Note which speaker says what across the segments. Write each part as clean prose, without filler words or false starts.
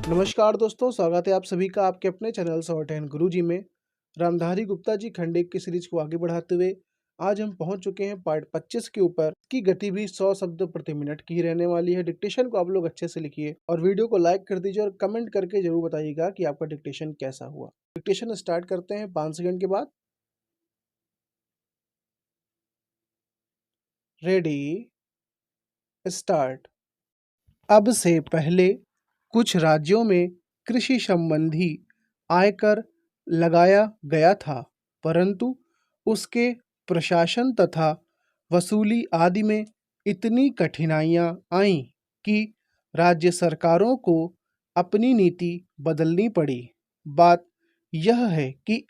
Speaker 1: नमस्कार दोस्तों, स्वागत है आप सभी का आपके अपने चैनल शॉर्ट एंड गुरुजी में। रामधारी गुप्ता जी खंड 1 की सीरीज को आगे बढ़ाते हुए आज हम पहुंच चुके हैं पार्ट 25 के ऊपर। की गति भी 100 शब्द प्रति मिनट की रहने वाली है। डिक्टेशन को आप लोग अच्छे से लिखिए और वीडियो को लाइक कर दीजिए और कमेंट करके जरूर बताइएगा कि आपका डिक्टेशन कैसा हुआ। डिक्टेशन स्टार्ट करते हैं 5 सेकंड के बाद। Ready, start. अब से पहले कुछ राज्यों में कृषि संबंधी आयकर लगाया गया था, परंतु उसके प्रशासन तथा वसूली आदि में इतनी कठिनाइयां आईं कि राज्य सरकारों को अपनी नीति बदलनी पड़ी। बात यह है कि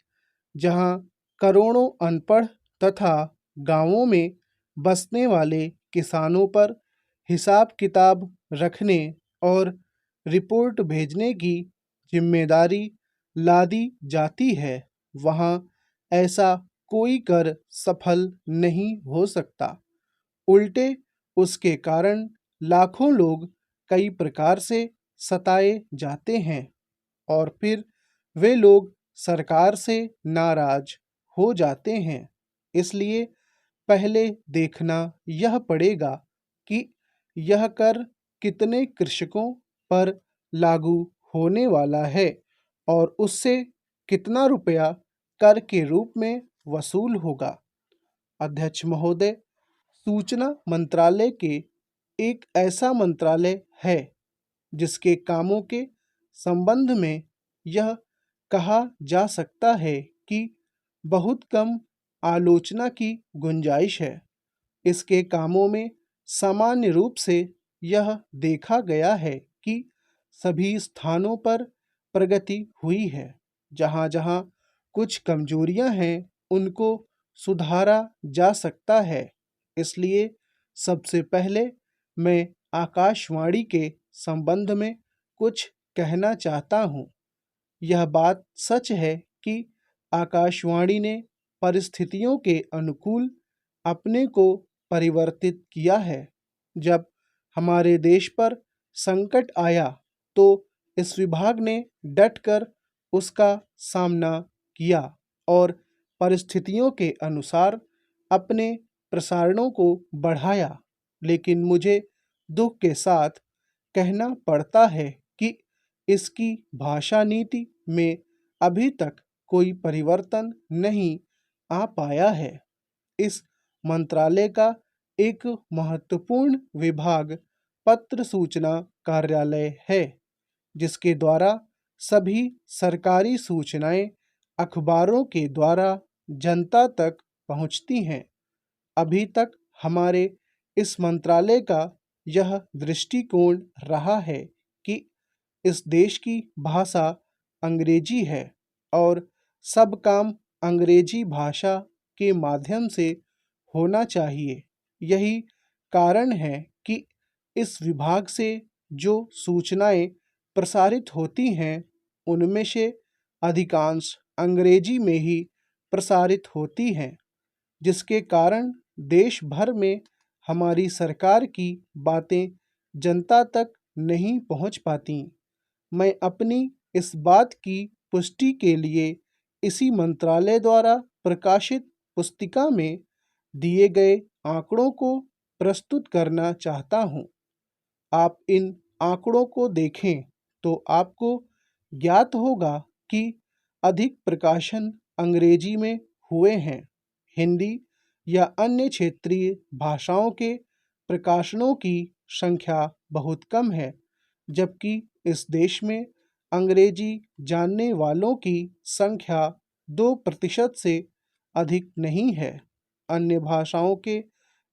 Speaker 1: जहां करोड़ों अनपढ़ तथा गांवों में बसने वाले किसानों पर हिसाब किताब रखने और रिपोर्ट भेजने की जिम्मेदारी लादी जाती है, वहाँ ऐसा कोई कर सफल नहीं हो सकता। उल्टे उसके कारण लाखों लोग कई प्रकार से सताए जाते हैं और फिर वे लोग सरकार से नाराज हो जाते हैं। इसलिए पहले देखना यह पड़ेगा कि यह कर कितने कृषकों पर लागू होने वाला है और उससे कितना रुपया कर के रूप में वसूल होगा। अध्यक्ष महोदय, सूचना मंत्रालय के एक ऐसा मंत्रालय है जिसके कामों के संबंध में यह कहा जा सकता है कि बहुत कम आलोचना की गुंजाइश है। इसके कामों में सामान्य रूप से यह देखा गया है कि सभी स्थानों पर प्रगति हुई है। जहाँ-जहाँ कुछ कमजोरियां हैं, उनको सुधारा जा सकता है। इसलिए सबसे पहले मैं आकाशवाणी के संबंध में कुछ कहना चाहता हूँ। यह बात सच है कि आकाशवाणी ने परिस्थितियों के अनुकूल अपने को परिवर्तित किया है। जब हमारे देश पर संकट आया तो इस विभाग ने डटकर उसका सामना किया और परिस्थितियों के अनुसार अपने प्रसारणों को बढ़ाया। लेकिन मुझे दुख के साथ कहना पड़ता है कि इसकी भाषा नीति में अभी तक कोई परिवर्तन नहीं आ पाया है। इस मंत्रालय का एक महत्वपूर्ण विभाग पत्र सूचना कार्यालय है, जिसके द्वारा सभी सरकारी सूचनाएं अखबारों के द्वारा जनता तक पहुंचती हैं। अभी तक हमारे इस मंत्रालय का यह दृष्टिकोण रहा है कि इस देश की भाषा अंग्रेजी है और सब काम अंग्रेजी भाषा के माध्यम से होना चाहिए। यही कारण है कि इस विभाग से जो सूचनाएं प्रसारित होती हैं, उनमें से अधिकांश अंग्रेजी में ही प्रसारित होती हैं, जिसके कारण देश भर में हमारी सरकार की बातें जनता तक नहीं पहुंच पाती। मैं अपनी इस बात की पुष्टि के लिए इसी मंत्रालय द्वारा प्रकाशित पुस्तिका में दिए गए आंकड़ों को प्रस्तुत करना चाहता हूं। आप इन आंकड़ों को देखें तो आपको ज्ञात होगा कि अधिक प्रकाशन अंग्रेजी में हुए हैं। हिंदी या अन्य क्षेत्रीय भाषाओं के प्रकाशनों की संख्या बहुत कम है, जबकि इस देश में अंग्रेजी जानने वालों की संख्या 2% से अधिक नहीं है। अन्य भाषाओं के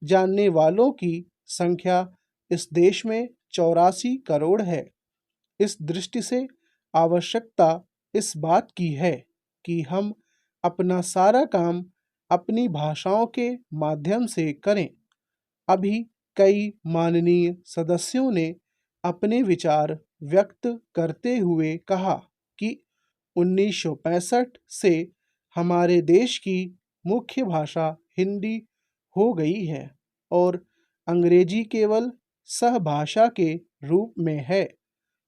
Speaker 1: जानने वालों की संख्या इस देश में 84 करोड़ है। इस दृष्टि से आवश्यकता इस बात की है कि हम अपना सारा काम अपनी भाषाओं के माध्यम से करें। अभी कई माननीय सदस्यों ने अपने विचार व्यक्त करते हुए कहा कि 1965 से हमारे देश की मुख्य भाषा हिंदी हो गई है और अंग्रेजी केवल सहभाषा के रूप में है।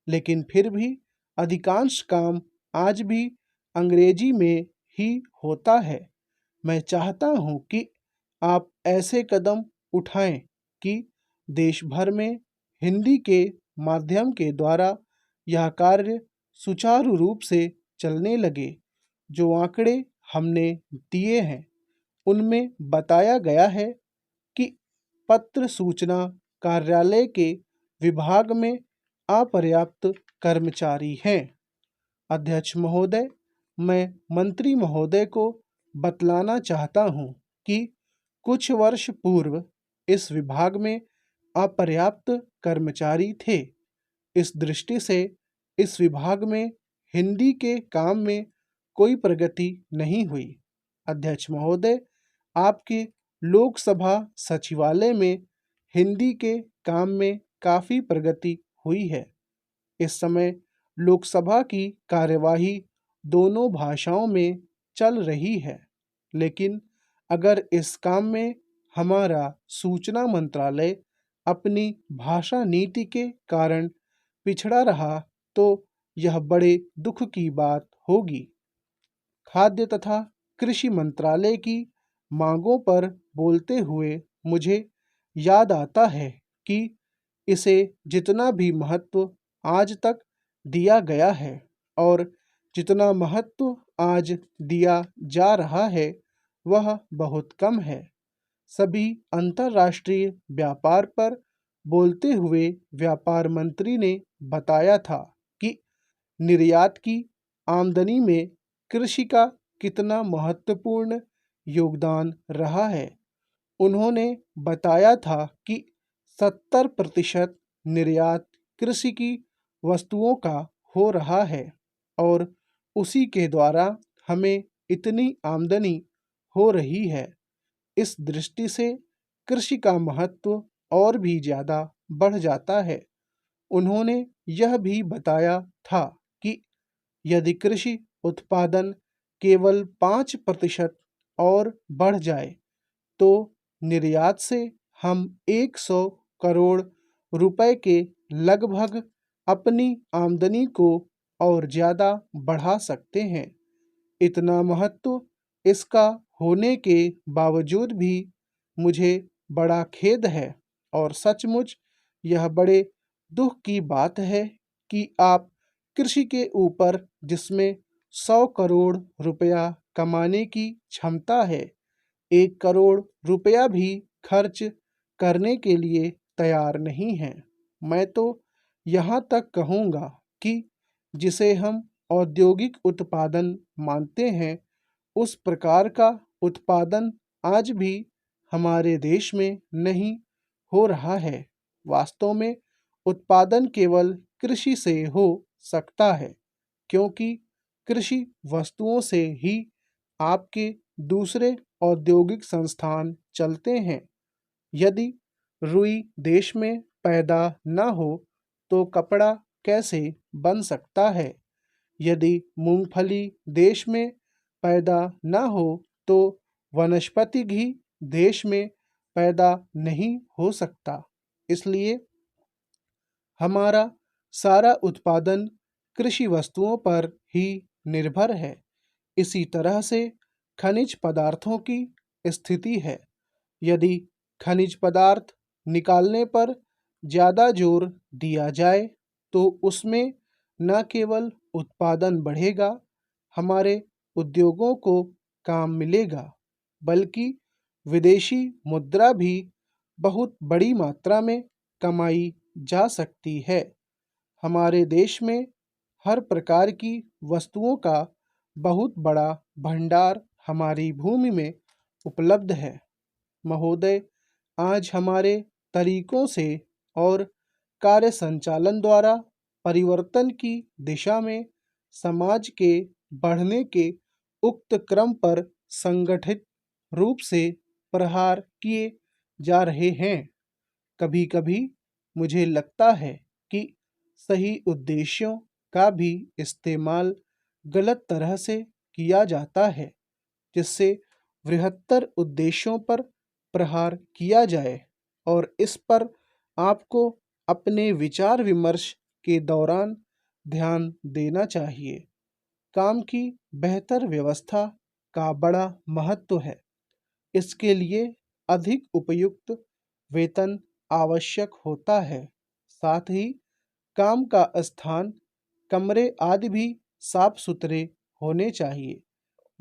Speaker 1: लेकिन फिर भी अधिकांश काम आज भी अंग्रेजी में ही होता है। मैं चाहता हूँ कि आप ऐसे कदम उठाएं कि देश भर में हिंदी के माध्यम के द्वारा यह कार्य सुचारू रूप से चलने लगे। जो आंकड़े हमने दिए हैं उनमें बताया गया है कि पत्र सूचना कार्यालय के विभाग में अपर्याप्त कर्मचारी हैं। अध्यक्ष महोदय, मैं मंत्री महोदय को बतलाना चाहता हूँ कि कुछ वर्ष पूर्व इस विभाग में अपर्याप्त कर्मचारी थे। इस दृष्टि से इस विभाग में हिंदी के काम में कोई प्रगति नहीं हुई। अध्यक्ष महोदय, आपके लोकसभा सचिवालय में हिंदी के काम में काफ़ी प्रगति हुई है। इस समय लोकसभा की कार्यवाही दोनों भाषाओं में चल रही है, लेकिन अगर इस काम में हमारा सूचना मंत्रालय अपनी भाषा नीति के कारण पिछड़ा रहा तो यह बड़े दुख की बात होगी। खाद्य तथा कृषि मंत्रालय की मांगों पर बोलते हुए मुझे याद आता है कि इसे जितना भी महत्व आज तक दिया गया है और जितना महत्व आज दिया जा रहा है वह बहुत कम है। सभी अंतर्राष्ट्रीय व्यापार पर बोलते हुए व्यापार मंत्री ने बताया था कि निर्यात की आमदनी में कृषि का कितना महत्वपूर्ण योगदान रहा है। उन्होंने बताया था कि 70% निर्यात कृषि की वस्तुओं का हो रहा है और उसी के द्वारा हमें इतनी आमदनी हो रही है। इस दृष्टि से कृषि का महत्व और भी ज़्यादा बढ़ जाता है। उन्होंने यह भी बताया था कि यदि कृषि उत्पादन केवल 5% और बढ़ जाए तो निर्यात से हम 100 करोड़ रुपए के लगभग अपनी आमदनी को और ज़्यादा बढ़ा सकते हैं। इतना महत्व इसका होने के बावजूद भी मुझे बड़ा खेद है और सचमुच यह बड़े दुख की बात है कि आप कृषि के ऊपर जिसमें 100 करोड़ रुपया कमाने की क्षमता है, 1 करोड़ रुपया भी खर्च करने के लिए तैयार नहीं हैं। मैं तो यहाँ तक कहूँगा कि जिसे हम औद्योगिक उत्पादन मानते हैं उस प्रकार का उत्पादन आज भी हमारे देश में नहीं हो रहा है। वास्तव में उत्पादन केवल कृषि से हो सकता है, क्योंकि कृषि वस्तुओं से ही आपके दूसरे औद्योगिक संस्थान चलते हैं। यदि रुई देश में पैदा न हो तो कपड़ा कैसे बन सकता है? यदि मूंगफली देश में पैदा न हो तो वनस्पति घी देश में पैदा नहीं हो सकता। इसलिए हमारा सारा उत्पादन कृषि वस्तुओं पर ही निर्भर है। इसी तरह से खनिज पदार्थों की स्थिति है। यदि खनिज पदार्थ निकालने पर ज़्यादा जोर दिया जाए तो उसमें न केवल उत्पादन बढ़ेगा, हमारे उद्योगों को काम मिलेगा, बल्कि विदेशी मुद्रा भी बहुत बड़ी मात्रा में कमाई जा सकती है। हमारे देश में हर प्रकार की वस्तुओं का बहुत बड़ा भंडार हमारी भूमि में उपलब्ध है। महोदय, आज हमारे तरीकों से और कार्य संचालन द्वारा परिवर्तन की दिशा में समाज के बढ़ने के उक्त क्रम पर संगठित रूप से प्रहार किए जा रहे हैं। कभी-कभी मुझे लगता है कि सही उद्देश्यों का भी इस्तेमाल गलत तरह से किया जाता है, जिससे बृहत्तर उद्देश्यों पर प्रहार किया जाए और इस पर आपको अपने विचार विमर्श के दौरान ध्यान देना चाहिए। काम की बेहतर व्यवस्था का बड़ा महत्व है। इसके लिए अधिक उपयुक्त वेतन आवश्यक होता है। साथ ही काम का स्थान, कमरे आदि भी साफ सुथरे होने चाहिए।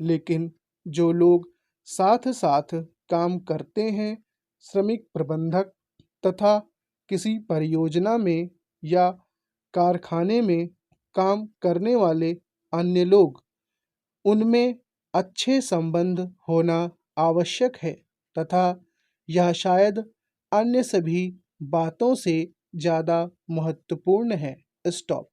Speaker 1: लेकिन जो लोग साथ साथ काम करते हैं, श्रमिक प्रबंधक तथा किसी परियोजना में या कारखाने में काम करने वाले अन्य लोग, उनमें अच्छे संबंध होना आवश्यक है तथा यह शायद अन्य सभी बातों से ज़्यादा महत्वपूर्ण है। स्टॉप।